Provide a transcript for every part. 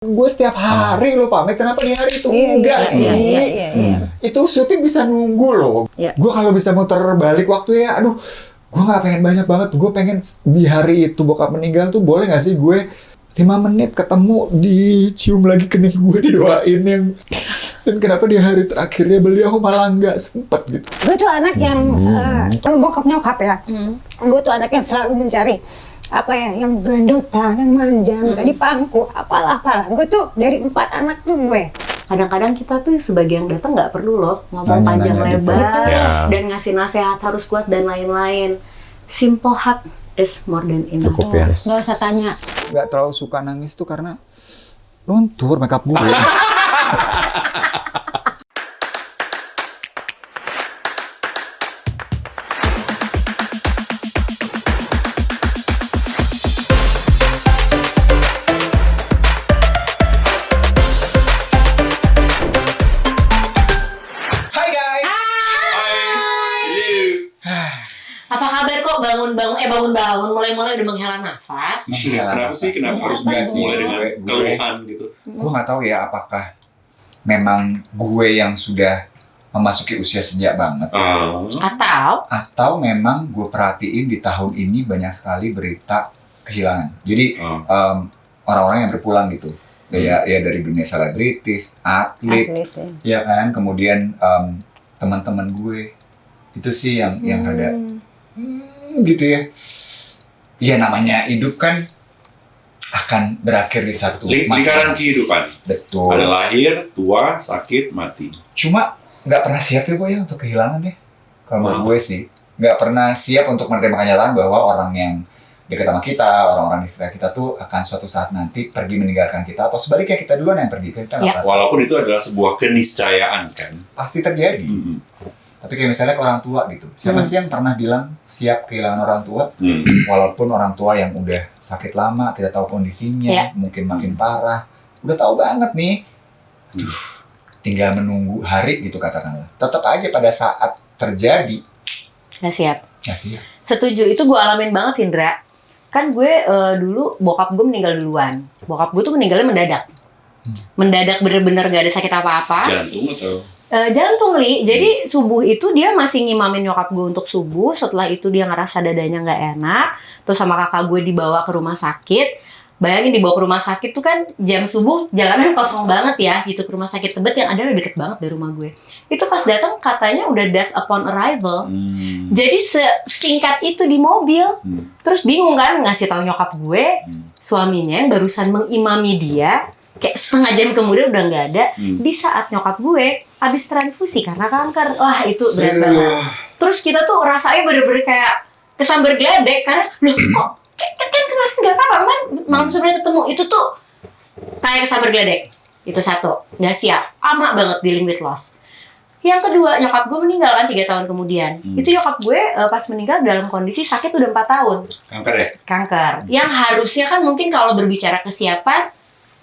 Gue setiap hari lo pamit, kenapa di hari itu enggak sih? Itu syuting bisa nunggu loh. Gue kalau bisa muter balik waktu ya, aduh, gue nggak pengen banyak banget. Gue pengen di hari itu bokap meninggal tuh boleh nggak sih gue 5 menit ketemu, dicium lagi kening gue, didoain yang dan kenapa di hari terakhirnya beliau malah nggak sempet gitu. Gue tuh anak yang bokap nyokap ya. Gue tuh anak yang selalu mencari apa ya, yang grandotan, yang manja, tadi pangku, apalah. Gue tuh dari 4 anak tuh gue. Kadang-kadang kita tuh sebagai yang datang nggak perlu loh ngomong panjang lebar dan ngasih nasihat harus kuat dan lain-lain. Simple heart is more than enough. Cukup ya. Nggak usah tanya. Nggak terlalu suka nangis tuh karena luntur makeup gue. Apa kabar kok bangun-bangun mulai-mulai udah menghela nafas? Kenapa sih? Kenapa harus mulai dengan keluhan gitu? Gue nggak tahu ya apakah memang gue yang sudah memasuki usia senja banget, atau memang gue perhatiin di tahun ini banyak sekali berita kehilangan. Jadi orang-orang yang berpulang gitu, ya dari dunia selebritis, atlet ya kan, kemudian teman-teman gue itu sih yang ada gitu ya. Ya namanya hidup kan akan berakhir di satu lingkaran kehidupan. Betul. Ada lahir, tua, sakit, mati. Cuma nggak pernah siap ya gue ya untuk kehilangan deh. Kalau menurut gue sih nggak pernah siap untuk menerima kenyataan bahwa orang yang dekat sama kita, orang-orang di sekitar kita tuh akan suatu saat nanti pergi meninggalkan kita, atau sebaliknya kita duluan yang pergi. Kita nggak pernah. Walaupun itu adalah sebuah keniscayaan kan. Pasti terjadi. Tapi kayak misalnya ke orang tua gitu. Siapa sih yang pernah bilang siap kehilangan orang tua? Walaupun orang tua yang udah sakit lama, kita tahu kondisinya, mungkin makin parah. Udah tahu banget nih. Tinggal menunggu hari gitu katakanlah. Tetap aja pada saat terjadi. Nggak siap. Nggak siap. Setuju, itu gue alamin banget Indra. Kan gue dulu bokap gue meninggal duluan. Bokap gue tuh meninggalnya mendadak. Mendadak bener-bener gak ada sakit apa-apa. Jantung atau? Jantung, Li. Jadi subuh itu dia masih ngimamin nyokap gue untuk subuh. Setelah itu dia ngerasa dadanya nggak enak. Terus sama kakak gue dibawa ke rumah sakit. Bayangin dibawa ke rumah sakit tuh kan jam subuh, jalanan kosong banget ya gitu, ke rumah sakit Tebet yang ada deket banget dari rumah gue. Itu pas datang katanya udah death upon arrival. Jadi sesingkat itu di mobil. Terus bingung kan ngasih tahu nyokap gue, suaminya yang barusan mengimami dia. Kayak setengah jam kemudian udah nggak ada. Di saat nyokap gue habis transfusi karena kanker. Wah itu berat banget. Terus kita tuh rasanya bener-bener kayak kesambar geledek. Karena loh kok kan kemarin nggak apa-apa kan malam sebelumnya ketemu. Itu tuh kayak kesambar geledek. Itu satu. Nggak siap. Ama banget dealing with loss. Yang kedua, nyokap gue meninggal kan 3 tahun kemudian. Itu nyokap gue pas meninggal dalam kondisi sakit udah 4 tahun. Kanker ya? Kanker. Yang harusnya kan mungkin kalau berbicara kesiapan,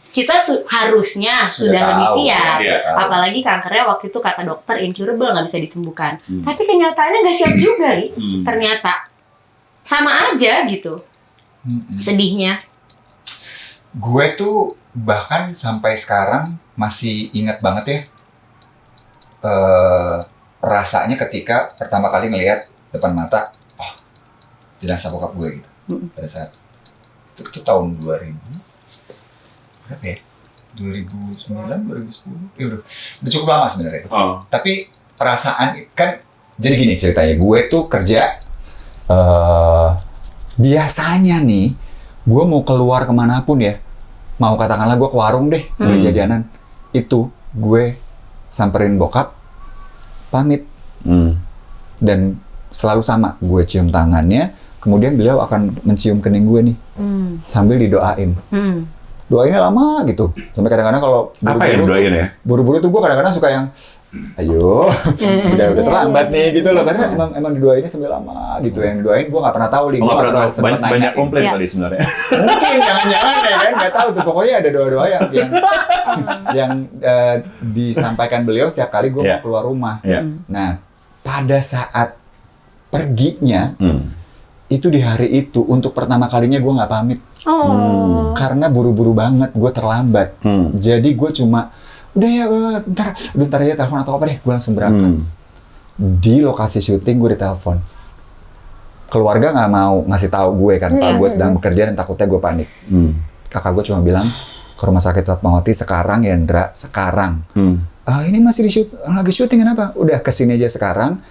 kita harusnya sudah lebih siap. Apalagi kankernya waktu itu kata dokter incurable, nggak bisa disembuhkan. Tapi kenyataannya nggak siap juga, Li. Ternyata sama aja gitu. Sedihnya. Gue tuh bahkan sampai sekarang masih ingat banget ya rasanya ketika pertama kali ngelihat depan mata jenazah bokap gue gitu. Pada saat itu tahun 2000 berapa ya? 2009, 2010? Ya udah cukup lama sebenarnya. Tapi perasaan kan, jadi gini ceritanya, gue tuh kerja, biasanya nih, gue mau keluar kemanapun ya, mau katakanlah gue ke warung deh, beli jajanan, itu gue samperin bokap, pamit, dan selalu sama, gue cium tangannya, kemudian beliau akan mencium kening gue nih, sambil didoain. Doainnya lama gitu, sampai kadang-kadang kalau apa yang doain ya? Buru-buru tuh gue kadang-kadang suka yang ayo udah terlambat nih gitu loh, karena emang didoainnya sambil lama gitu. Yang didoain gue nggak pernah tahu. Nggak pernah tahu. Banyak komplain kali sebenarnya. Mungkin jangan-jangan ya kan, nggak tahu tuh, pokoknya ada doa-doa yang disampaikan beliau setiap kali gue mau keluar rumah. Nah pada saat perginya itu di hari itu untuk pertama kalinya gue nggak pamit. Karena buru-buru banget, gue terlambat. Jadi gue cuma, udah ya, bentar aja telepon atau apa deh, gue langsung berangkat. Di lokasi syuting gue ditelepon. Keluarga nggak mau ngasih tahu gue kan, tahu gue sedang bekerja dan takutnya gue panik. Kakak gue cuma bilang, ke rumah sakit Fatmawati sekarang ya Ndra, sekarang. Ini masih lagi syuting, kenapa? Udah kesini aja sekarang,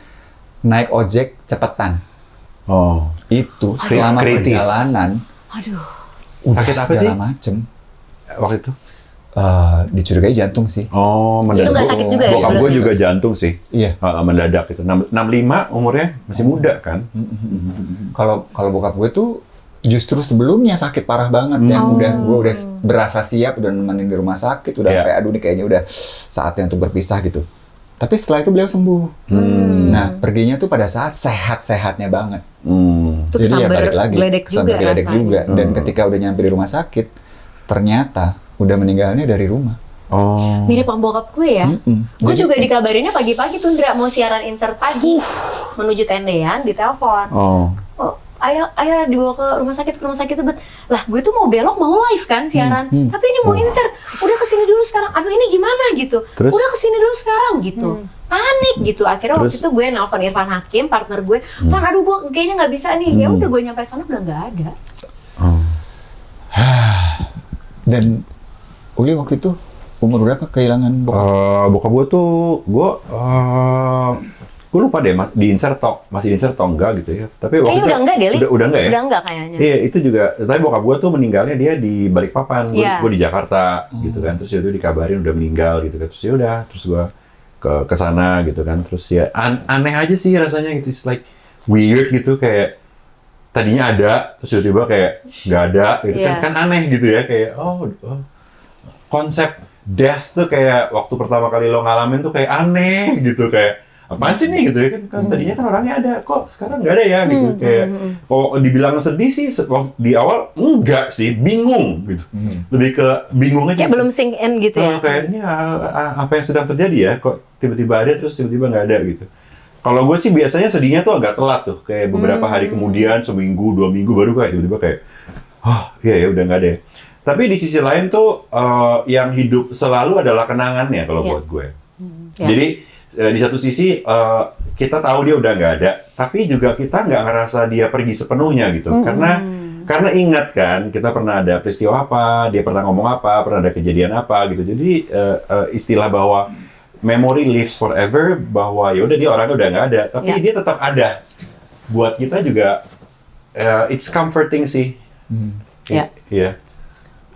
naik ojek cepetan. Itu selama perjalanan. Sakit apa sih? Macem. Waktu itu? Dicurigai jantung sih. Mendadak. Itu nggak sakit juga ya? Bokap gue juga jantung sih. Iya. Mendadak itu. 65 umurnya masih muda kan. Kalau bokap gue tuh justru sebelumnya sakit parah banget, yang gue udah berasa siap, udah nemenin di rumah sakit, udah kayak aduh ini kayaknya udah saatnya untuk berpisah gitu. Tapi setelah itu beliau sembuh. Nah, perginya tuh pada saat sehat-sehatnya banget. Jadi ya balik lagi, sampai geledek juga. Dan ketika udah nyampe di rumah sakit, ternyata udah meninggalnya dari rumah. Mirip sama bokap gue ya. Gue juga dikabarinnya pagi-pagi tuh, Ndra, mau siaran insert pagi. Menuju tendean, ditelepon. Ayah dibawa ke rumah sakit bet. Lah gue tuh mau belok, mau live kan siaran, tapi ini mau insert. Udah kesini dulu sekarang. Aduh ini gimana gitu. Terus? Udah kesini dulu sekarang gitu. Panik gitu. Akhirnya waktu itu gue nelfon Irfan Hakim, partner gue. Van, aduh gue kayaknya nggak bisa nih. Ya udah gue nyampe sana udah nggak ada. Dan Uli waktu itu umur berapa kehilangan bokap? Bokap gue tuh, gue lupa deh di insert talk, masih di insert talk enggak gitu ya. Tapi waktu itu udah enggak deh, udah enggak ya? Udah enggak kayaknya. Iya, itu juga. Tapi bokap gue tuh meninggalnya dia di Balikpapan, gue di Jakarta gitu kan. Terus itu dikabarin udah meninggal gitu kan. Terus ya udah, terus gue ke sana gitu kan. Terus ya aneh aja sih rasanya gitu. It's like weird gitu, kayak tadinya ada, terus tiba-tiba kayak nggak ada gitu kan aneh gitu ya, kayak konsep death tuh kayak waktu pertama kali lo ngalamin tuh kayak aneh gitu, kayak apaan sih nih gitu ya kan tadinya kan orangnya ada, kok sekarang nggak ada ya gitu, kayak kalau dibilang sedih sih di awal enggak sih, bingung gitu, lebih ke bingung aja kayak belum sink in gitu ya. Kayaknya apa yang sedang terjadi ya, kok tiba-tiba ada terus tiba-tiba nggak ada gitu. Kalau gue sih biasanya sedihnya tuh agak telat tuh, kayak beberapa hari kemudian, seminggu, 2 minggu baru kayak tiba-tiba kayak, iya ya udah nggak ada. Tapi di sisi lain tuh yang hidup selalu adalah kenangannya kalau buat gue. Jadi di satu sisi kita tahu dia udah nggak ada, tapi juga kita nggak ngerasa dia pergi sepenuhnya gitu, karena ingat kan kita pernah ada peristiwa apa, dia pernah ngomong apa, pernah ada kejadian apa gitu. Jadi istilah bahwa memory lives forever, bahwa ya udah dia orangnya udah nggak ada, tapi dia tetap ada. Buat kita juga it's comforting sih. Iya.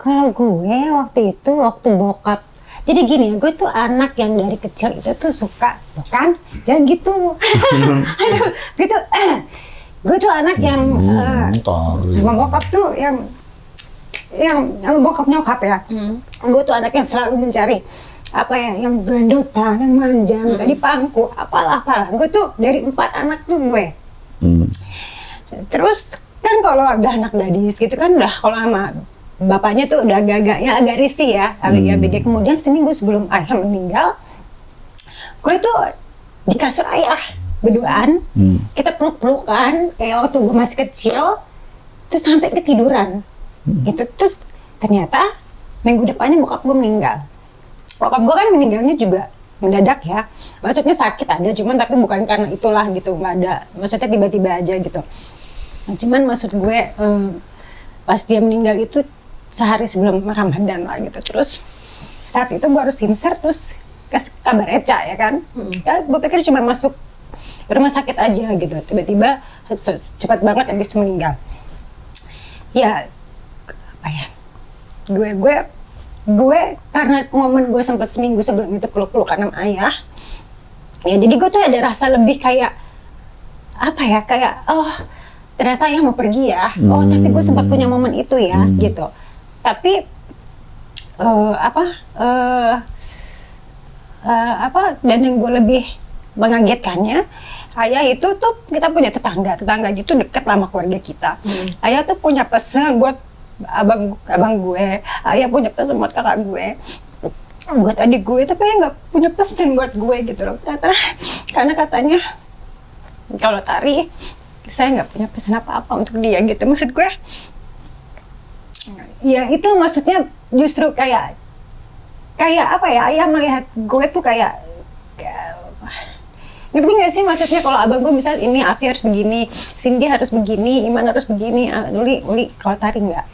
Kalau gue waktu bokap, jadi gini, gue tuh anak yang dari kecil itu tuh suka, tuh kan, jangan gitu, aduh, gitu. Gue tuh anak yang sama bokap tuh yang bokap nyokap ya. Gue tuh anak yang selalu mencari apa ya, yang grandotan, yang manja, tadi pangku, apalah. Gue tuh dari 4 anak tuh gue. Terus kan kalau udah anak gadis gitu kan, udah kalau sama bapaknya tuh udah agak risih ya, abg. Kemudian seminggu sebelum ayah meninggal, gue tuh di kasur ayah berduaan, kita peluk-pelukan kayak waktu gue masih kecil, terus sampai ketiduran. Gitu. Terus ternyata minggu depannya bokap gue meninggal. Bokap gue kan meninggalnya juga mendadak ya, maksudnya sakit ada, cuman tapi bukan karena itulah gitu, nggak ada, maksudnya tiba-tiba aja gitu. Nah, cuman maksud gue pas dia meninggal itu sehari sebelum Ramadan lah gitu. Terus saat itu gue harus insert, terus kasih kabar Eca ya kan. Ya gue pikir cuma masuk rumah sakit aja gitu, tiba-tiba cepat banget habis itu meninggal. Ya apa ya, gue karena momen gue sempat seminggu sebelum itu peluk-pelukan sama ayah, ya jadi gue tuh ada rasa lebih kayak apa ya, kayak ternyata ayah mau pergi ya, tapi gue sempat punya momen itu ya gitu. Tapi dan yang gue lebih mengagetkannya, ayah itu tuh kita punya tetangga itu deket sama keluarga kita. Ayah tuh punya pesan buat abang gue, ayah punya pesan buat kakak gue, buat adik gue, tapi ayah nggak punya pesan buat gue gitu loh. Karena katanya kalau Tari, saya nggak punya pesan apa-apa untuk dia gitu. Maksud gue ya itu maksudnya justru kayak apa ya, ayah melihat gue tuh kayak ngerti gak sih maksudnya, kalau abang gue misal ini Afi harus begini, Cindy harus begini, Iman harus begini, Uli kalau Tari enggak.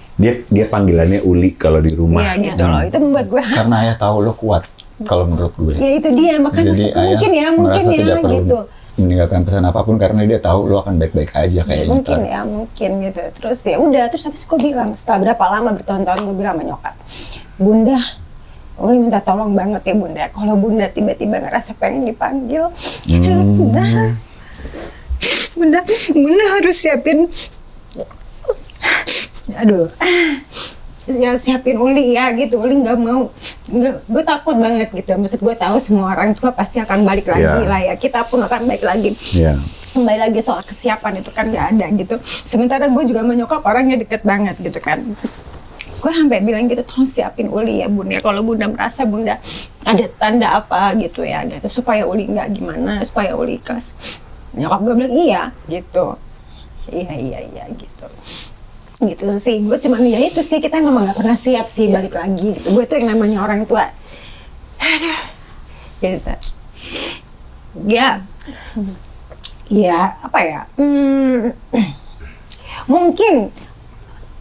Dia panggilannya Uli kalau di rumah. Iya gitu loh, itu membuat gue Karena ayah tahu lo kuat kalau menurut gue. ya itu dia, makanya Jadi mungkin ayah ya merasa tidak perlu gitu. meninggalkan pesan apapun karena dia tahu lo akan baik-baik aja kayaknya. Mungkin gitu. Terus ya udah, terus habis gue bilang setelah berapa lama bertahun-tahun gue bilang sama nyokap, Bunda, Uli minta tolong banget ya Bunda, kalau Bunda tiba-tiba ngerasa pengen dipanggil, Bunda harus siapin, ya siapin Uli ya gitu. Uli nggak mau, gue takut banget gitu. Maksud gue tahu semua orang tua pasti akan balik lagi lah ya, kita pun akan balik lagi. Kembali lagi soal kesiapan itu kan nggak ada gitu. Sementara gue juga menyokap orangnya deket banget gitu kan. Gue sampai bilang gitu, tolong siapin Uli ya Bunda, kalau Bunda merasa Bunda ada tanda apa gitu ya gitu, supaya Uli nggak gimana, supaya Uli ikhlas. Nyokap gue bilang iya gitu, iya gitu sih. Gue cuman ya itu sih, kita memang nggak pernah siap sih balik lagi gitu. Gue tuh yang namanya orang tua, aduh gitu ya apa ya, mungkin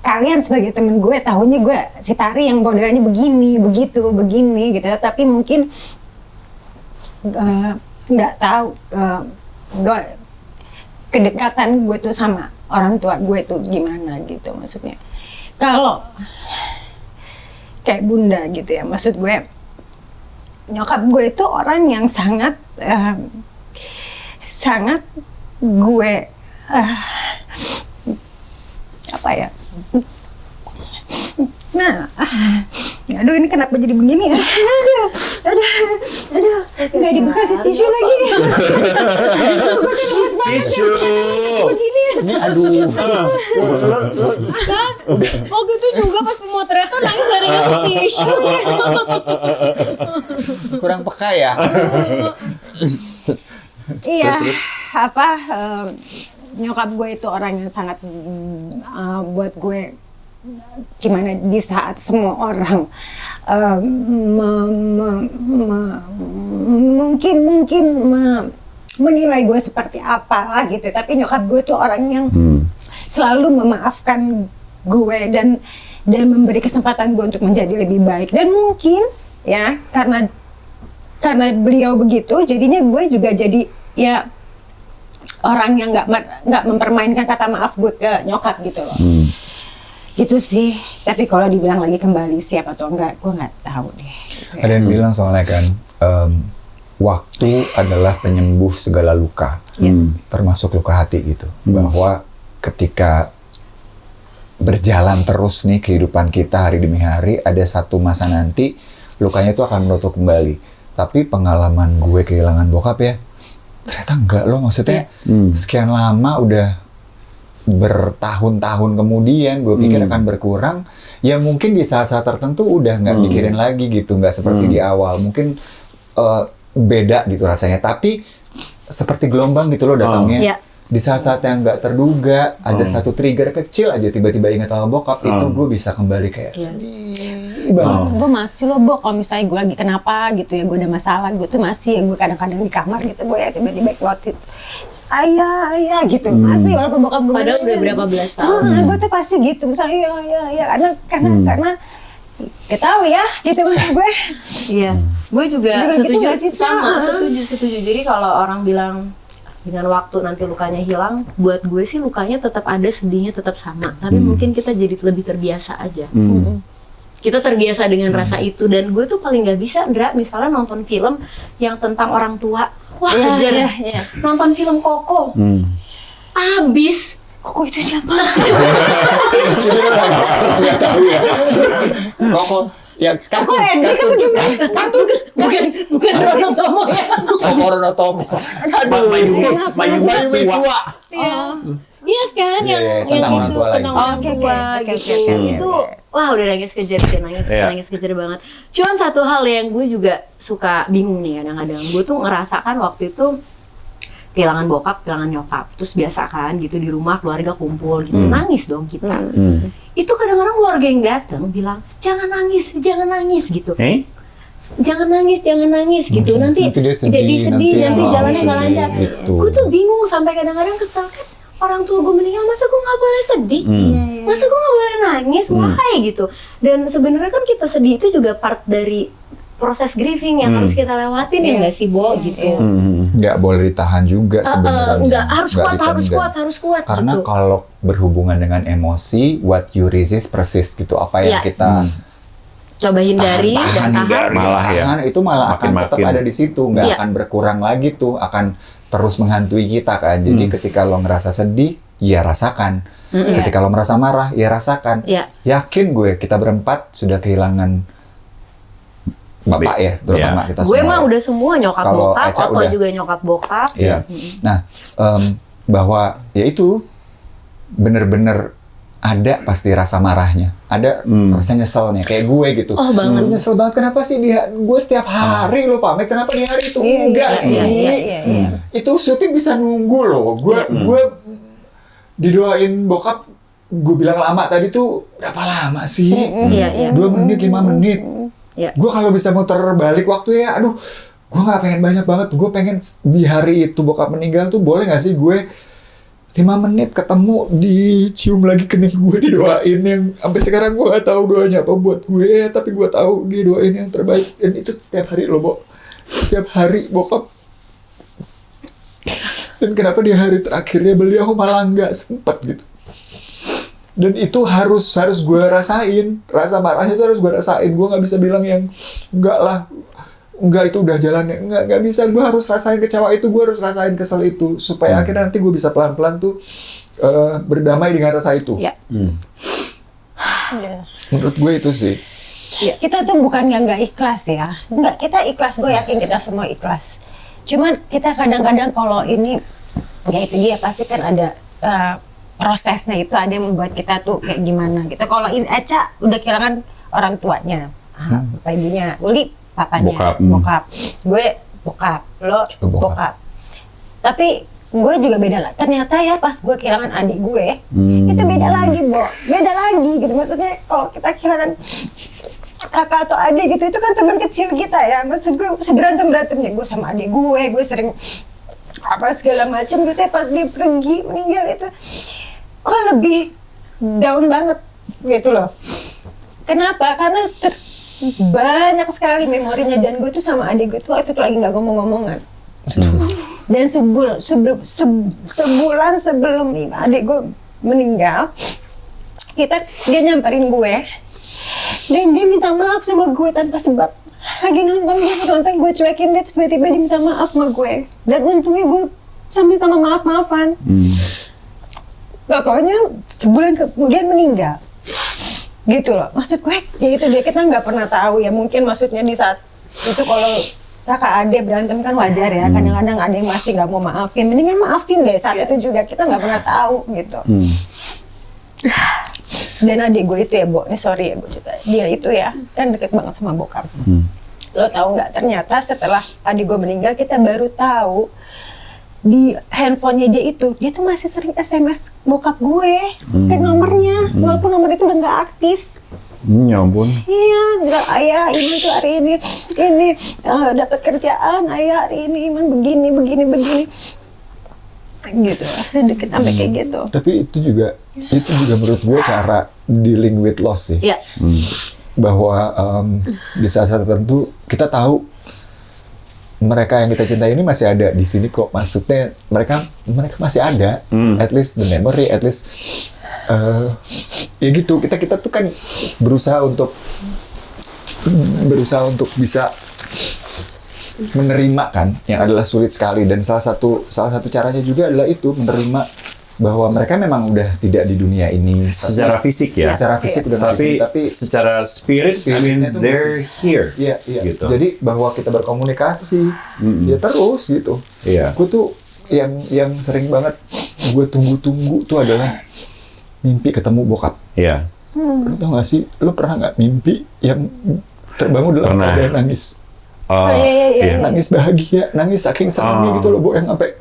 kalian sebagai temen gue tahunya gue si Tari yang modelnya begini gitu, tapi mungkin nggak tahu gue kedekatan gue tuh sama orang tua gue tuh gimana gitu. Maksudnya kalau kayak Bunda gitu ya, maksud gue nyokap gue itu orang yang sangat gue apa ya, nah aduh ini kenapa jadi begini ya, aduh nggak dikasih tisu lagi, Tisu begini Ini aduh. Waktu itu juga pas pemotretan nangis dari ngasih tisu. Kurang peka ya. Iya, apa nyokap gue itu orang yang sangat buat gue gimana di saat semua orang mungkin menilai gue seperti apa lah gitu, tapi nyokap gue tuh orang yang selalu memaafkan gue dan memberi kesempatan gue untuk menjadi lebih baik. Dan mungkin ya karena beliau begitu, jadinya gue juga jadi ya orang yang nggak mempermainkan kata maaf gue ke nyokap gitu loh. Gitu sih. Tapi kalau dibilang lagi kembali siap atau enggak, gue nggak tahu deh gitu ya. Ada yang bilang soalnya kan waktu adalah penyembuh segala luka, termasuk luka hati gitu. Bahwa ketika berjalan terus nih kehidupan kita hari demi hari, ada satu masa nanti lukanya itu akan menutup kembali. Tapi pengalaman gue kehilangan bokap ya, ternyata enggak loh. Maksudnya sekian lama udah bertahun-tahun kemudian gue pikir akan berkurang. Ya mungkin di saat-saat tertentu udah nggak mikirin lagi gitu, nggak seperti di awal. Mungkin beda gitu rasanya. Tapi seperti gelombang gitu loh datangnya. Di saat-saat yang nggak terduga, ada satu trigger kecil aja tiba-tiba ingat sama bokap, itu gue bisa kembali kayak sedih banget. Gue masih loh Bok, kalau misalnya gue lagi kenapa gitu ya, gue ada masalah, gue tuh masih ya, gue kadang-kadang di kamar gitu, gue ya tiba-tiba waktu itu ayah gitu, masih walaupun bokap gue padahal udah berapa belas tahun. Gue tuh pasti gitu, misalnya ya karena gak tahu ya gitu maksud gue. Iya, gue juga gitu setuju, gak sih, sama setuju. Jadi kalau orang bilang dengan waktu nanti lukanya hilang, buat gue sih lukanya tetap ada, sedihnya tetap sama, tapi mungkin kita jadi lebih terbiasa aja. Kita terbiasa dengan rasa itu. Dan gue tuh paling nggak bisa, Ndra, misalnya nonton film yang tentang orang tua, wah kejar. Nonton film Koko, abis. Koko itu siapa? Nggak tahu ya. Koko ya kartun. Bukan Rono Tomo ya. Koko Rono Tomo. Mayu Miswa. Iya kan, yang tentang orang tua lagi. tentang orang tua gitu. Itu wah udah nangis kejer banget. Cuman satu hal yang gue juga suka bingung nih kadang-kadang, gue tuh ngerasakan waktu itu kehilangan bokap, kehilangan nyokap. Terus biasa kan gitu di rumah keluarga kumpul gitu, nangis dong kita. Itu kadang-kadang keluarga yang datang bilang, jangan nangis gitu. Jangan nangis gitu. Nanti dia sedih, jadi sedih, nanti jalannya nggak lancar. Gitu. Gue tuh bingung sampai kadang-kadang kesel kan. Orang tua gue meninggal, masa gue nggak boleh sedih? Masa gue nggak boleh nangis? Why gitu? Dan sebenarnya kan kita sedih itu juga part dari proses grieving yang harus kita lewatin ya nggak sih, Bo? Gitu. Nggak boleh ditahan juga sebenarnya. Nggak, harus Nggak kuat. Karena gitu. kalau berhubungan dengan emosi, what you resist persist gitu. Apa yang kita coba hindari dan tahan. Malah ya. Itu malah akan tetap Makin. ada di situ, nggak akan berkurang lagi tuh, akan terus menghantui kita kan. Jadi ketika lo ngerasa sedih, ya rasakan. Ketika lo merasa marah, ya rasakan. Yakin gue, kita berempat sudah kehilangan bapak ya, terutama kita semua. Gue mah udah semua nyokap Kalau bokap, Eca Oto udah. juga nyokap bokap. Iya. Nah, bahwa ya itu bener-bener ada pasti rasa marahnya, ada rasa nyeselnya, kayak gue gitu. Oh, banget. Gue nyesel banget, kenapa sih gue setiap hari lo pamit, kenapa di hari itu enggak sih? Iya. Itu syuting bisa nunggu loh. Gue didoain bokap, gue bilang lama tadi tuh berapa lama sih? 2 menit, 5 menit. Gue kalau bisa muter balik waktu ya, aduh, gue nggak pengen banyak banget. Gue pengen di hari itu bokap meninggal tuh boleh nggak sih gue 5 menit ketemu, dicium lagi kening gue, didoain yang sampai sekarang gue nggak tahu doanya apa buat gue, tapi gue tahu dia doain yang terbaik. Dan itu setiap hari loh, Bo. Setiap hari bokap. Dan kenapa di hari terakhirnya beliau malah nggak sempet gitu. Dan itu harus gue rasain, rasa marahnya itu harus gue rasain. Gue nggak bisa bilang yang enggak itu udah jalannya, nggak bisa. Gue harus rasain kecewa itu, gue harus rasain kesel itu, supaya akhirnya nanti gue bisa pelan-pelan tuh berdamai dengan rasa itu. Menurut gue itu sih. Kita tuh bukan nggak ikhlas ya, nggak, kita ikhlas, gue yakin kita semua ikhlas. Cuman kita kadang-kadang kalau ini, ya itu dia pasti kan ada prosesnya itu, ada yang membuat kita tuh kayak gimana gitu. Kalau Eca udah kehilangan orang tuanya, bapak ibunya, Uli papanya, bokap. Gue bokap, lo bokap. Tapi gue juga beda lah. Ternyata ya pas gue kehilangan adik gue, itu beda lagi, Bo. Beda lagi gitu. Maksudnya kalau kita kehilangan kakak atau adik gitu, itu kan teman kecil kita ya. Maksud gue seberantem-berantemnya gue sama adik gue sering apa segala macam gitu ya. Pas dia pergi meninggal itu, gue lebih down banget gitu loh. Kenapa? Karena banyak sekali memorinya, dan gue tuh sama adik gue tuh waktu itu lagi nggak ngomong-ngomongan. Dan sebulan sebelum adik gue meninggal, dia nyamperin gue dan dia minta maaf sama gue tanpa sebab. Lagi nonton gue cuekin dia, terus tiba-tiba dia minta maaf sama gue, dan untungnya gue sama-sama maaf-maafan. Pokoknya sebulan kemudian meninggal gitu loh. Maksud gue ya itu dia, kita nggak pernah tahu ya, mungkin maksudnya di saat itu kalau kakak adik berantem kan wajar ya, kadang-kadang ada yang masih nggak mau maafin, mendingan maafin deh saat itu juga, kita nggak pernah tahu gitu. Dan adik gue itu ya, Bo, ini sorry ya Bo, dia itu ya kan deket banget sama bokap. Lo tahu nggak, ternyata setelah adik gue meninggal kita baru tahu di handphonenya dia tuh masih sering SMS bokap gue ke nomornya, walaupun nomor itu udah nggak aktif. Ya ampun. Iya, nggak, ayah ini tuh hari ini dapat kerjaan, ayah hari ini Iman begini gitu, sedikit sampai kayak gitu. Tapi itu juga menurut gue cara dealing with loss sih. Bahwa di saat-saat tertentu kita tahu mereka yang kita cintai ini masih ada di sini kok, maksudnya mereka masih ada, at least the memory, at least ya gitu, kita tuh kan berusaha untuk bisa menerima kan, yang adalah sulit sekali. Dan salah satu caranya juga adalah itu, menerima bahwa mereka memang udah tidak di dunia ini secara fisik ya. Secara fisik udah tapi secara spirit, I mean they're here. Iya. Gitu. Jadi bahwa kita berkomunikasi ya terus gitu. Iya. Gue tuh yang sering banget gue tunggu-tunggu tuh adalah mimpi ketemu bokap. Iya. Lo tau gak sih, lo pernah nggak mimpi yang terbangun dalam keadaan nangis? Iya. Nangis bahagia, nangis saking senangnya gitu loh, Bu, yang sampai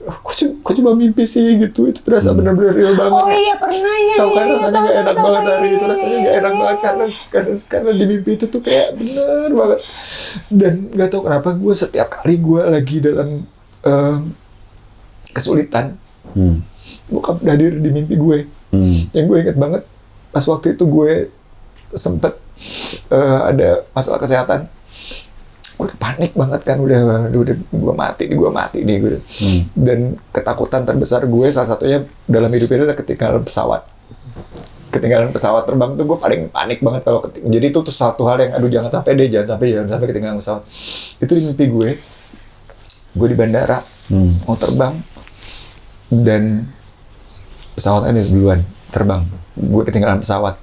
kok cuma mimpi sih gitu, itu terasa benar-benar real banget. Oh iya pernah ya. Tahu kan iya, rasanya tahu, gak enak tahu, banget tahu, hari itu, rasanya gak enak banget karena di mimpi itu tuh kayak bener banget. Dan gak tahu kenapa gue setiap kali gue lagi dalam kesulitan, bokap hadir di mimpi gue. Yang gue inget banget pas waktu itu gue sempet ada masalah kesehatan. Gue udah panik banget kan, udah gue mati nih gue. Dan ketakutan terbesar gue salah satunya dalam hidup ini adalah ketinggalan pesawat terbang tuh gue paling panik banget kalau jadi itu tuh satu hal yang aduh jangan sampai ketinggalan pesawat. Itu di mimpi gue di bandara mau terbang dan pesawatnya duluan terbang, gue ketinggalan pesawat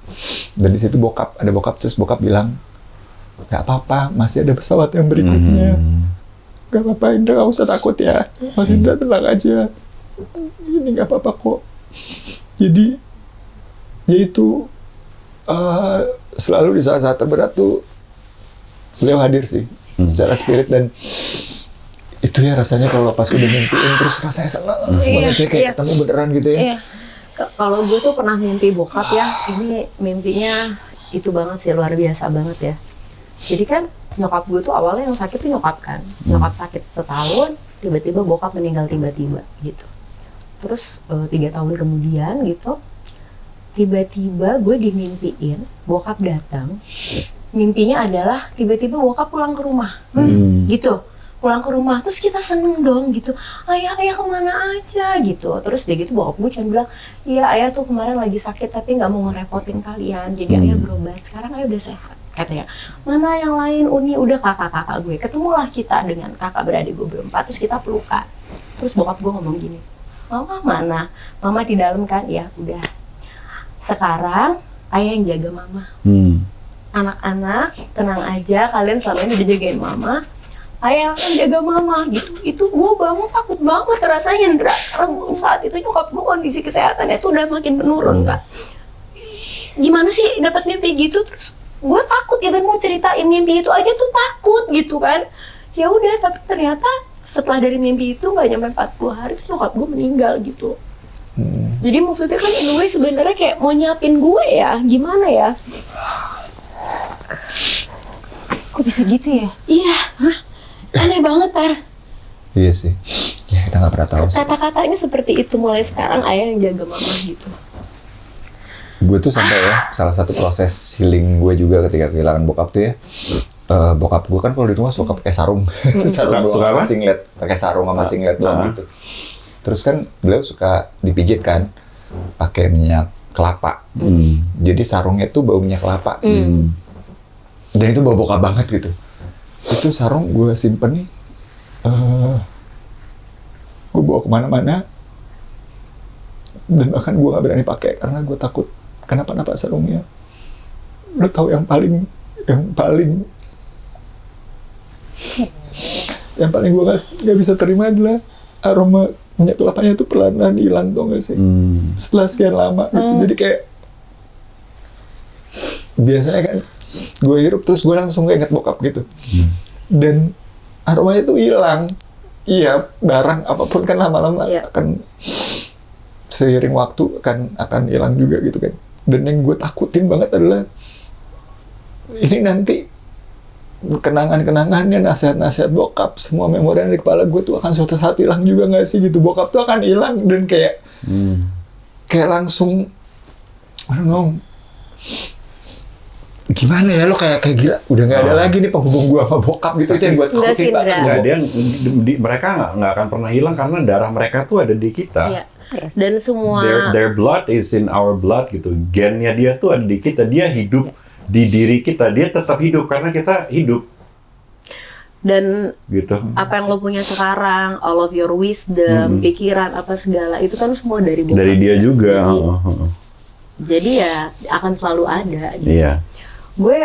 dan di situ ada bokap terus bokap bilang nggak apa-apa, masih ada pesawat yang berikutnya. Nggak apa-apa, Indra, nggak usah takut ya. Mas Indra tenang aja. Ini nggak apa-apa kok. Jadi, ya itu selalu di saat-saat terberat tuh beliau hadir sih secara spirit, dan itu ya rasanya kalau pas udah mimpiin terus rasanya seneng banget ya, kayak ketemu beneran gitu ya. Kalau gue tuh pernah mimpi bokap ya, ini mimpinya itu banget sih, luar biasa banget ya. Jadi kan nyokap gue tuh awalnya yang sakit tuh nyokap kan. Nyokap sakit setahun, tiba-tiba bokap meninggal tiba-tiba gitu. Terus 3 tahun kemudian gitu, tiba-tiba gue dimimpiin bokap datang. Mimpinya adalah tiba-tiba bokap pulang ke rumah gitu. Pulang ke rumah, terus kita seneng dong gitu. Ayah kemana aja gitu. Terus dia gitu bokap gue cuma bilang, iya ayah tuh kemarin lagi sakit tapi gak mau ngerepotin kalian. Jadi ayah berobat, sekarang ayah udah sehat. Katanya, mana yang lain Uni, udah kakak-kakak gue. Ketemulah kita dengan kakak beradik gue berempat, terus kita pelukan. Terus bokap gue ngomong gini, Mama mana? Mama di dalam kan? Ya udah. Sekarang ayah yang jaga Mama. Anak-anak tenang aja, kalian selama ini udah jagain Mama. Ayah akan jaga Mama gitu. Itu gue bangun takut banget rasanya, Indra. Karena saat itu nyokap gue kondisi kesehatannya tuh udah makin menurun kan. Gimana sih dapat mimpi gitu? Terus gue takut, even mau ceritain mimpi itu aja tuh takut gitu kan. Ya udah, tapi ternyata setelah dari mimpi itu nggak nyampe 40 hari nyokap gue meninggal gitu. Jadi maksudnya kan in a way sebenarnya kayak mau nyiapin gue ya, gimana ya? Kok bisa gitu ya? Iya, aneh banget Tar. Iya sih, ya kita nggak pernah tahu sih. Kata-katanya seperti itu, mulai sekarang ayah yang jaga Mama gitu. Gue tuh sampai ya, salah satu proses healing gue juga ketika kehilangan bokap tuh ya, bokap gue kan kalau di rumah suka pakai sarung, sarung sama singlet, pakai sarung sama singlet doang gitu. Terus kan beliau suka dipijit kan, pakai minyak kelapa. Jadi sarungnya tuh bau minyak kelapa. Dan itu bau bokap banget gitu. Itu sarung gue simpen nih, gue bawa kemana-mana, dan bahkan gue gak berani pakai karena gue takut kenapa-napa sarungnya. Lo tahu yang paling gue gak bisa terima adalah aroma minyak kelapanya itu perlahan hilang, tau gak sih? Setelah sekian lama gitu. Jadi kayak biasanya kan gue hirup terus gue langsung inget bokap gitu. Dan aromanya tuh hilang. Iya, barang apapun kan lama-lama akan seiring waktu akan hilang juga gitu kan. Dan yang gue takutin banget adalah ini nanti kenangan-kenangannya, nasihat-nasihat bokap, semua memori yang di kepala gue tuh akan suatu saat hilang juga nggak sih gitu. Bokap tuh akan hilang dan kayak langsung gimana ya, lo kayak gila udah nggak ada lagi nih penghubung gue sama bokap gitu. Itu yang gue takutin banget. Mereka nggak akan pernah hilang karena darah mereka tuh ada di kita. Dan semua their blood is in our blood gitu. Gennya dia tuh ada di kita. Dia hidup di diri kita. Dia tetap hidup karena kita hidup. Dan gitu. Apa yang lo punya sekarang, all of your wisdom, pikiran apa segala itu kan semua dari bokap. Dari dia juga. Jadi ya akan selalu ada. Gitu. Iya. Gue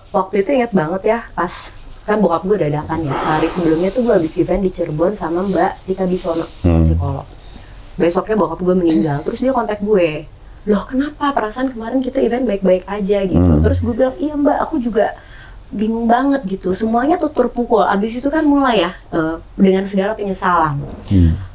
waktu itu ingat banget ya, pas kan bokap gue dadakan ya. Sehari sebelumnya tuh gue habis event di Cirebon sama Mbak Tika Bisono, psikolog. Besoknya bokap gue meninggal, terus dia kontak gue, loh kenapa, perasaan kemarin kita event baik-baik aja gitu. Terus gue bilang, iya Mbak, aku juga bingung banget gitu, semuanya tuh terpukul. Abis itu kan mulai ya dengan segala penyesalan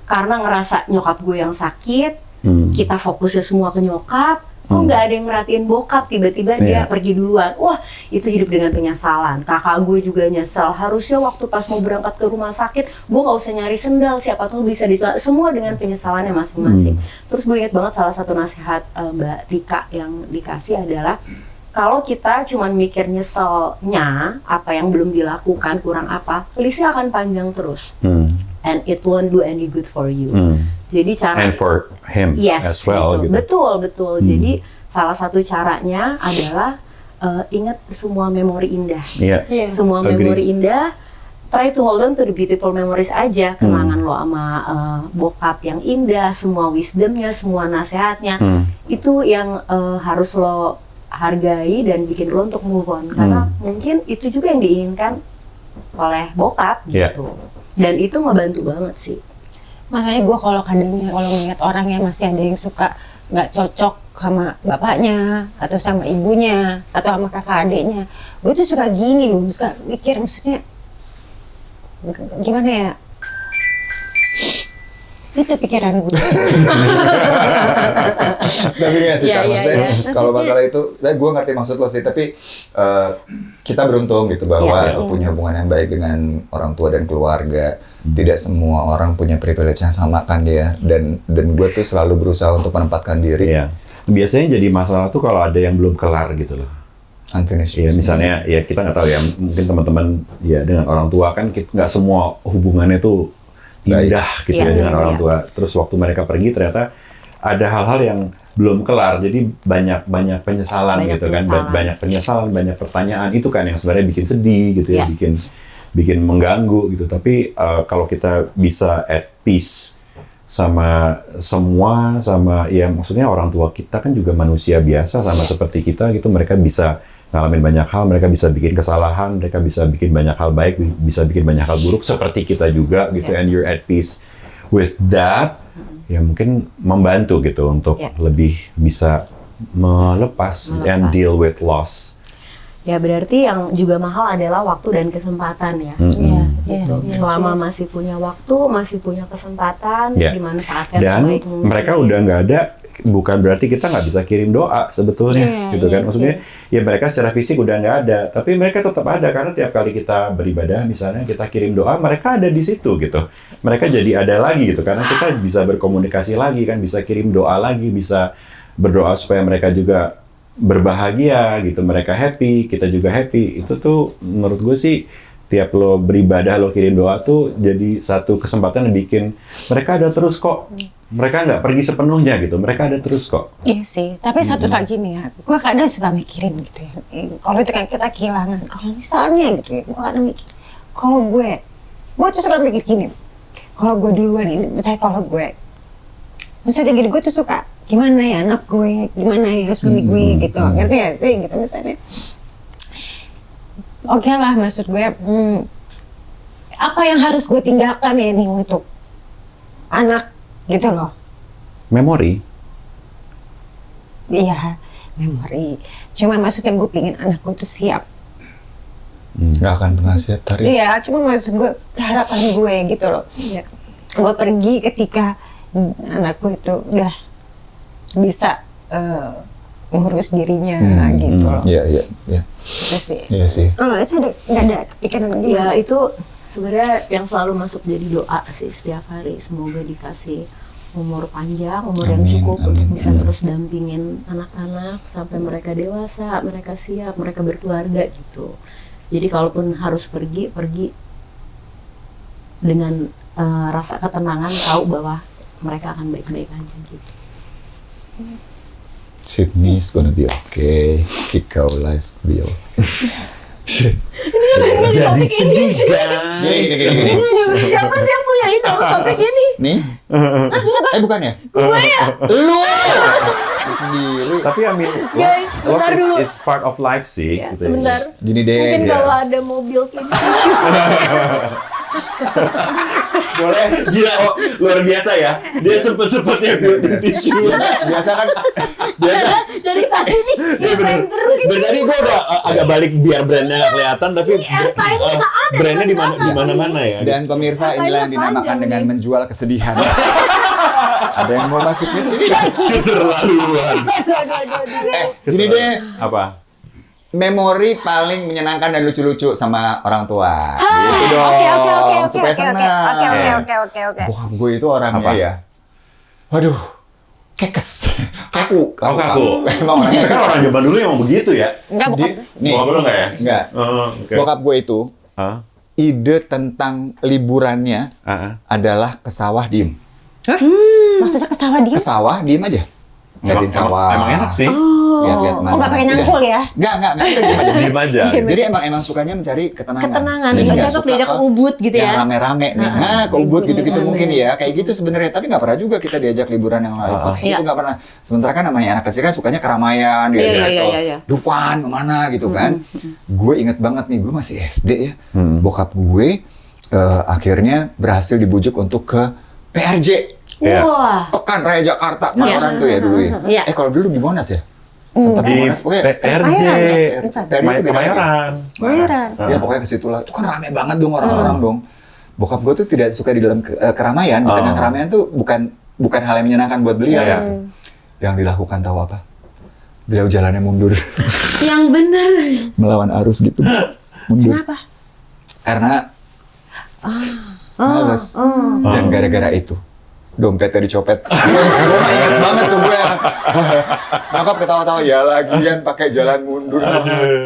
karena ngerasa nyokap gue yang sakit, kita fokusnya semua ke nyokap, kok nggak ada yang merhatiin bokap, tiba-tiba dia pergi duluan. Wah, itu hidup dengan penyesalan. Kakak gue juga nyesel, harusnya waktu pas mau berangkat ke rumah sakit gue nggak usah nyari sendal, siapa tahu bisa semua dengan penyesalannya masing-masing. Terus gue ingat banget salah satu nasihat Mbak Tika yang dikasih adalah, kalau kita cuma mikir nyeselnya, apa yang belum dilakukan, kurang apa, listnya akan panjang terus. And it won't do any good for you. Jadi cara and for him as well. Gitu. Gitu. Betul. Jadi salah satu caranya adalah ingat semua memori indah. Semua memori indah. Try to hold on to the beautiful memories aja. Kenangan lo sama bokap yang indah, semua wisdomnya, semua nasihatnya. Itu yang harus lo hargai dan bikin lo untuk move on. Karena mungkin itu juga yang diinginkan oleh bokap gitu. Dan itu ngebantu banget sih. Makanya gue kalau ngeliat orang yang masih ada yang suka nggak cocok sama bapaknya atau sama ibunya atau sama kakak adiknya, gue tuh suka gini loh, suka mikir, maksudnya gimana ya, itu pikiran gue. Tapi gak sih, maksudnya kalau masalah itu, gue ngerti maksud lo sih, tapi kita beruntung gitu bahwa punya hubungan yang baik dengan orang tua dan keluarga. Tidak semua orang punya privilege yang sama kan dia, dan gue tuh selalu berusaha untuk menempatkan diri. Biasanya jadi masalah tuh kalau ada yang belum kelar gitu loh. Unfinished ya business. Misalnya ya kita nggak tahu ya, mungkin teman-teman ya dengan orang tua kan nggak semua hubungannya tuh indah gitu ya dengan orang tua. Terus waktu mereka pergi ternyata ada hal-hal yang belum kelar, jadi banyak penyesalan gitu kan, banyak penyesalan, banyak pertanyaan, itu kan yang sebenarnya bikin sedih gitu ya, bikin mengganggu gitu. Tapi kalau kita bisa at peace sama semua, sama ya maksudnya orang tua kita kan juga manusia biasa sama seperti kita gitu, mereka bisa ngalamin banyak hal, mereka bisa bikin kesalahan, mereka bisa bikin banyak hal baik, bisa bikin banyak hal buruk seperti kita juga gitu, and you're at peace with that, ya mungkin membantu gitu untuk lebih bisa melepas and deal with loss. Ya berarti yang juga mahal adalah waktu dan kesempatan ya. Gitu. Selama masih punya waktu, masih punya kesempatan, dimanfaatkan dan sebaik mungkin. Mereka udah nggak ada, bukan berarti kita nggak bisa kirim doa sebetulnya, gitu kan? Maksudnya ya mereka secara fisik udah nggak ada, tapi mereka tetap ada karena tiap kali kita beribadah, misalnya kita kirim doa, mereka ada di situ gitu. Mereka jadi ada lagi gitu karena kita bisa berkomunikasi lagi kan, bisa kirim doa lagi, bisa berdoa supaya mereka juga berbahagia gitu, mereka happy, kita juga happy. Itu tuh menurut gue sih tiap lo beribadah, lo kirim doa tuh jadi satu kesempatan yang bikin mereka ada terus kok. Mereka nggak pergi sepenuhnya gitu, mereka ada terus kok. Iya sih, tapi satu lagi nih ya, gue kadang suka mikirin gitu ya, kalau itu kan kita kehilangan, kalau misalnya gitu ya, gue kadang mikir, kalau gue tuh suka mikir gini, kalau gue duluan ini, misalnya kalau gue, misalnya gini, gue tuh suka, gimana ya anak gue, gimana ya suami gue gitu, ngerti gak sih gitu misalnya. Oke lah, maksud gue, apa yang harus gue tinggalkan ya nih untuk anak gitu loh. Memori. Iya, memori. Cuman maksudnya gue pengen anak gue tuh siap. Nggak akan pernah siap, Tari. Iya, cuma maksud gue, harapan gue gitu loh. Gue pergi ketika anak gue itu udah bisa ngurus dirinya gitu loh. Iya. Itu sih. Iya sih. Kalau itu nggak ada kepikiran lagi. Ya itu sebenarnya yang selalu masuk jadi doa sih setiap hari, semoga dikasih umur panjang, umur yang cukup untuk bisa terus dampingin anak-anak sampai mereka dewasa, mereka siap, mereka berkeluarga gitu. Jadi kalaupun harus pergi dengan rasa ketenangan, tahu bahwa mereka akan baik-baik aja gitu. Sydney is gonna be okay. Kikau life will be okay. Jadi sedih guys. Siapa sih yang punya itu topik ini? Nih? Bukannya? Gue ya? Lu! Sendiri. Tapi I mean, Guys, loss bentar dulu. is part of life sih. Ya, gitu sebentar. Gini deh. Mungkin kalau ada mobil kayak gitu. Boleh. Gila, luar biasa ya. Dia sempet-sempetnya buatin tisu. Biasa kan biasa Dari tadi nih, Iya bener. Dari tadi gue udah agak balik biar brandnya nggak kelihatan, tapi airtime-nya nggak ada, brandnya di mana-mana ya. dan pemirsa inilah yang dinamakan dengan menjual kesedihan. Ada yang mau masukin ini? Keterlaluan. Gini deh, Apa? memori paling menyenangkan dan lucu-lucu sama orang tua. Gitu dong. Oke. Supaya senang. Oke. Bokap gue itu orangnya Apa? ya. Waduh. Kekes. Kaku. Oh, kaku. Emang orangnya Kan orang zaman dulu emang begitu ya. Enggak, bukan. Nih, Bokap lu nggak ya? enggak. Oh, oke. Bokap gue itu Hah? ide tentang liburannya Ah, adalah ke sawah diem. Maksudnya ke sawah dia? Ke sawah diem aja. Liatin sawah. Emang enak sih. Lihat-lihat Oh, nggak pakai nyangkul ya? Enggak, diem aja. Diem aja. Jadi emang sukanya mencari ketenangan. ketenangan, Jadi nggak nggak cocok suka diajak ke ke Ubud gitu yang ya. rame-rame nih. Nah, ke Ubud gitu-gitu mungkin ya. Kayak gitu sebenarnya. Tapi nggak pernah juga kita diajak liburan yang lain. Itu Iya. nggak pernah. Sementara kan namanya anak kecil kan sukanya keramaian, diajak Iya. ke Dufan kemana gitu kan. Gue inget banget nih, gue masih SD ya. Bokap gue akhirnya berhasil dibujuk untuk ke PRJ. Iya. Wah. Pekan Raya Jakarta, Iya. orang tuh ya dulu ya. Iya. Kalau dulu di Monas ya? Sempat di Di Monas pokoknya. PRJ. Kemayoran. Kemayoran. Ya pokoknya ke situ lah. Itu kan rame banget dong orang-orang dong. Bokap gue tuh tidak suka di dalam keramaian. Di tengah keramaian tuh bukan hal yang menyenangkan buat beliau. Iya. Yang dilakukan tahu apa? Beliau jalannya mundur. Yang bener. Melawan arus gitu. Mundur. Kenapa? Karena males. Dan gara-gara itu dompetnya dicopet. Gue inget banget tuh gue. Nyokap ketawa-tawa ya lagian pakai jalan mundur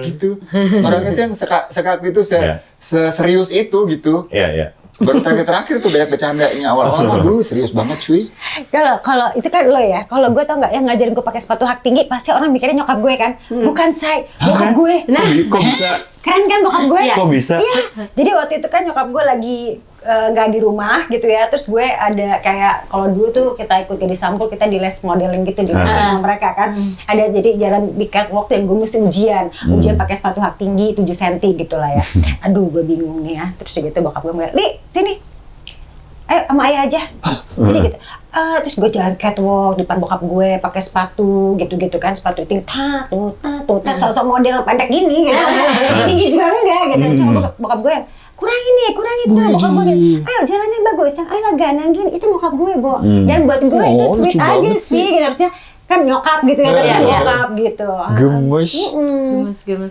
gitu. Orang itu yang sekaku itu Iya. serius itu gitu. Iya. Baru terakhir tuh banyak bercandanya. Awal-awal dulu serius banget cuy. Kalau itu kan lo ya, kalau gue tau nggak yang ngajarin gue pakai sepatu hak tinggi, pasti orang mikirnya nyokap gue kan, bukan say, bokap gue. Nah, Kok bisa? Keren kan bokap gue? Iya. Kok bisa? Iya. Jadi waktu itu kan nyokap gue lagi nggak di rumah gitu ya, terus gue ada kayak kalau dulu tuh kita ikut jadi sampul, kita di les modeling gitu di les sama mereka kan, ada jadi jalan di catwalk yang gue mesti ujian pakai sepatu hak tinggi 7 cm gitu lah ya. Aduh gue bingung nih ya, terus gitu bokap gue bilang, "Li, sini, ayo sama ayah aja." Jadi gitu. Terus gue jalan catwalk di depan bokap gue pakai sepatu gitu-gitu kan, sepatu tinggi sosok model pendek gini gitu. Tinggi juga enggak gitu. Terus bokap gue yang kurangin tuh bokap gue gitu. Ayo jalannya bagus, ayo lah ganang gini. Itu bokap gue, Bo. Dan buat gue itu sweet lucu aja banget sih gitu. Harusnya kan nyokap gitu ya, tapi bokap gitu. Gemes.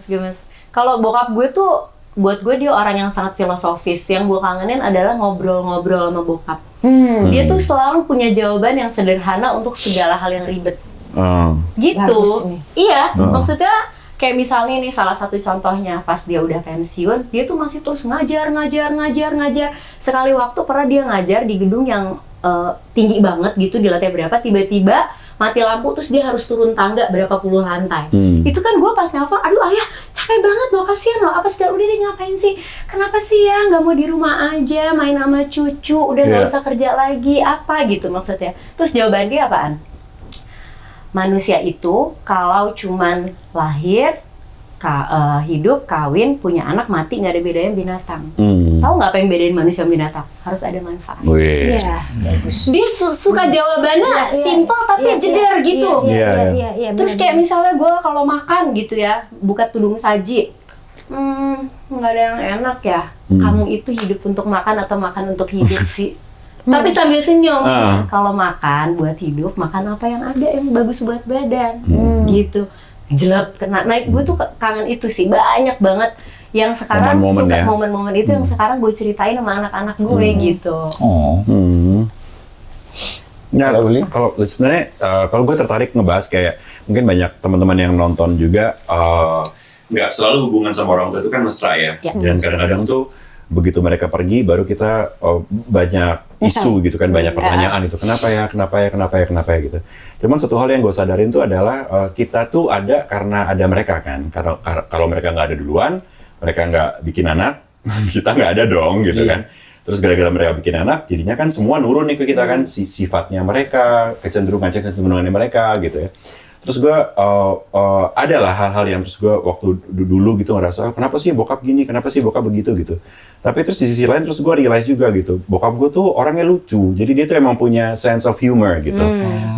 Gemes. Kalau bokap gue tuh, buat gue dia orang yang sangat filosofis. Yang gue kangenin adalah ngobrol-ngobrol sama bokap. Dia tuh selalu punya jawaban yang sederhana untuk segala hal yang ribet. Gitu. Bagus nih. Iya, maksudnya kayak misalnya nih salah satu contohnya pas dia udah pensiun, dia tuh masih terus ngajar. Sekali waktu pernah dia ngajar di gedung yang tinggi banget gitu, di lantai berapa, tiba-tiba mati lampu terus dia harus turun tangga berapa puluh lantai. Itu kan gue pas nelfon, aduh ayah capek banget loh, kasihan loh, apa sih udah deh ngapain sih, kenapa sih ya nggak mau di rumah aja main sama cucu, udah nggak usah kerja lagi apa gitu maksudnya. Terus jawaban dia apaan? Manusia itu kalau cuman lahir, hidup, kawin, punya anak, mati, nggak ada bedanya binatang. Tahu nggak apa yang bedain manusia sama binatang? Harus ada manfaat. Iya. Dia suka jawabannya simple tapi jeder gitu. Iya. Terus kayak misalnya gue kalau makan gitu ya, buka tudung saji, nggak ada yang enak ya. Kamu itu hidup untuk makan atau makan untuk hidup sih? Tapi sambil senyum. Kalau makan buat hidup, makan apa yang ada yang bagus buat badan, gitu. Jelek kena naik. Gue tuh kangen itu sih, banyak banget yang sekarang Momen-momen suka ya. momen-momen itu yang sekarang gue ceritain sama anak-anak gue gitu. Nah, kalau sebenarnya kalau gue tertarik ngebahas kayak mungkin banyak teman-teman yang nonton juga nggak selalu hubungan sama orang tua itu kan mesra ya. Dan kadang-kadang tuh begitu mereka pergi baru kita banyak isu gitu kan, banyak pertanyaan itu kenapa ya gitu. Cuman satu hal yang gue sadarin tuh adalah kita tuh ada karena ada mereka kan. Karena kalau mereka nggak ada duluan, mereka nggak bikin anak, kita nggak ada dong gitu kan. Terus gara-gara mereka bikin anak, jadinya kan semua nurun nih ke kita kan, sifatnya mereka, kecenderungannya mereka gitu ya. Terus gue ada lah hal-hal yang terus gue waktu dulu gitu ngerasa, kenapa sih bokap gini, kenapa sih bokap begitu gitu. Tapi terus di sisi lain terus gue realize juga gitu, bokap gue tuh orangnya lucu, jadi dia tuh emang punya sense of humor gitu.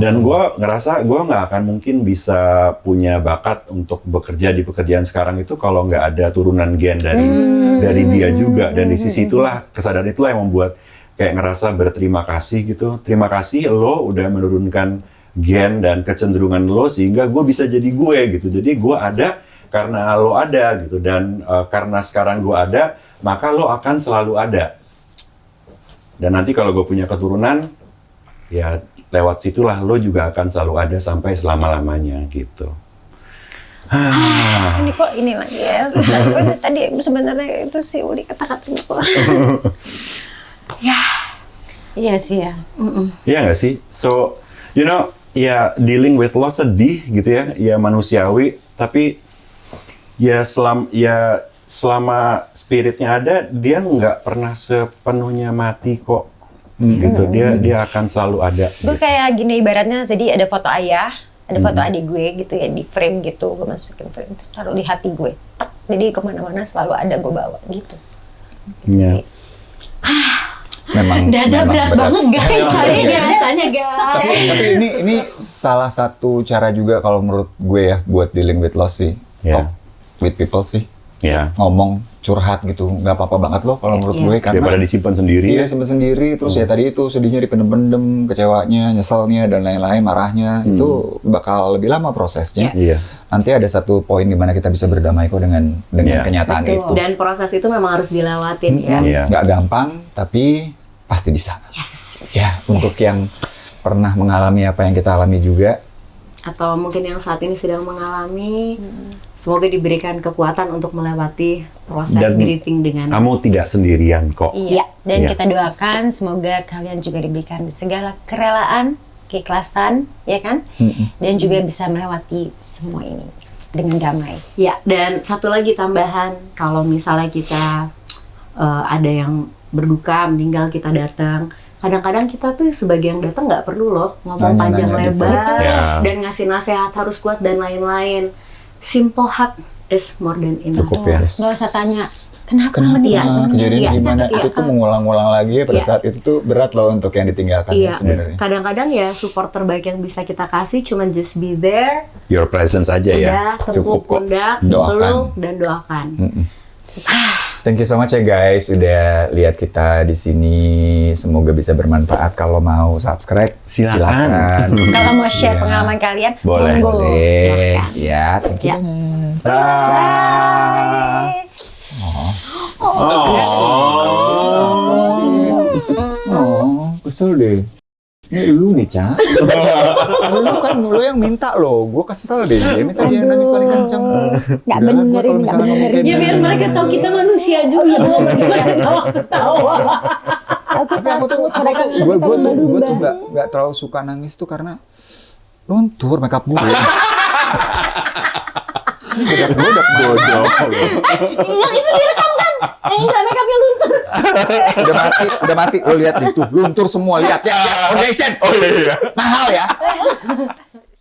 Dan gue ngerasa gue nggak akan mungkin bisa punya bakat untuk bekerja di pekerjaan sekarang itu kalau nggak ada turunan gen dari dia juga. Dan di sisi itulah, kesadaran itulah yang membuat kayak ngerasa berterima kasih gitu. Terima kasih lo udah menurunkan gen dan kecenderungan lo sehingga gue bisa jadi gue gitu. Jadi gue ada karena lo ada gitu, dan karena sekarang gue ada, maka lo akan selalu ada. Dan nanti kalau gue punya keturunan, ya lewat situlah lo juga akan selalu ada sampai selama-lamanya gitu. Ini kok ini lagi ya. Tadi sebenarnya itu si Uli kata-kata gitu. Ya. Iya sih ya. Iya nggak sih? So, you know, ya dealing with loss sedih gitu ya, ya manusiawi. Tapi ya selama spiritnya ada, dia nggak pernah sepenuhnya mati kok. Gitu, dia akan selalu ada. Gue gitu. kayak gini ibaratnya, jadi ada foto ayah, ada foto adik gue gitu ya, di frame gitu, gue masukin frame terus taruh di hati gue. Tak. Jadi kemana-mana selalu ada gue bawa gitu. Ya. Memang Dada berat banget guys, hari ini rasanya guys. Tapi ini salah satu cara juga kalau menurut gue ya buat dealing with loss sih. Yeah. Talk with people sih. Ya. Ngomong, curhat gitu, nggak apa-apa banget loh kalau menurut gue, karena Daripada disimpan sendiri. iya, simpen sendiri, terus ya tadi itu sedihnya dipendem-pendem, kecewanya, nyeselnya dan lain-lain, marahnya itu bakal lebih lama prosesnya. Iya. Nanti ada satu poin di mana kita bisa berdamai kok dengan Iya. kenyataan itu. Dan proses itu memang harus dilewatin ya. Iya. Nggak gampang, tapi pasti bisa. Yes. Ya, untuk yang pernah mengalami apa yang kita alami juga, Atau mungkin yang saat ini sedang mengalami, semoga diberikan kekuatan untuk melewati proses Dan grieving dengan Kamu tidak sendirian kok. Iya, dan Iya. kita doakan semoga kalian juga diberikan segala kerelaan, keikhlasan, ya kan? Dan juga bisa melewati semua ini dengan damai. Ya, dan satu lagi tambahan, kalau misalnya kita ada yang berduka, meninggal, kita datang. Kadang-kadang kita tuh sebagai yang datang nggak perlu loh ngomong panjang Nanya-nanya gitu. lebar Ya. dan ngasih nasihat harus kuat dan lain-lain. Simple heart is more than enough. Cukup ya. Nggak usah tanya, kenapa kenapa dia? kejadian Iya, gimana, sakit, itu iya. tuh mengulang-ulang lagi ya pada Iya. saat itu tuh berat loh untuk yang ditinggalkan Iya, sebenarnya. kadang-kadang ya support terbaik yang bisa kita kasih cuma just be there, Your presence aja ya. udah Cukup tepuk kok. pundak, Doakan. peluk dan doakan. Thank you so much ya guys udah lihat kita di sini. Semoga bisa bermanfaat. Kalau mau subscribe Silakan. Kalau mau share Iya. pengalaman kalian, Boleh. monggo. Boleh. Silakan. Ya, thank you. Ya. Bye. Oh, kesel deh. Ini lu nih, Ca. lu yang minta loh. Gue kesel deh. Dia minta dia nangis paling kenceng. Nggak Udahlah, gua bener kalau ini, misalnya nggak ngomong bener. kayak Ya biar gini. mereka tahu kita manusia juga, bukan cuma ketawa-ketawa. Tapi aku tuh gue tuh nggak terlalu suka nangis tuh karena luntur makeup gue. Ini bedak bodoh. Yang itu direkam kan? Yang Indra makeupnya luntur. Udah mati. Lo lihat nih tuh luntur semua, lihat ya. Foundation. Oh iya. Mahal ya.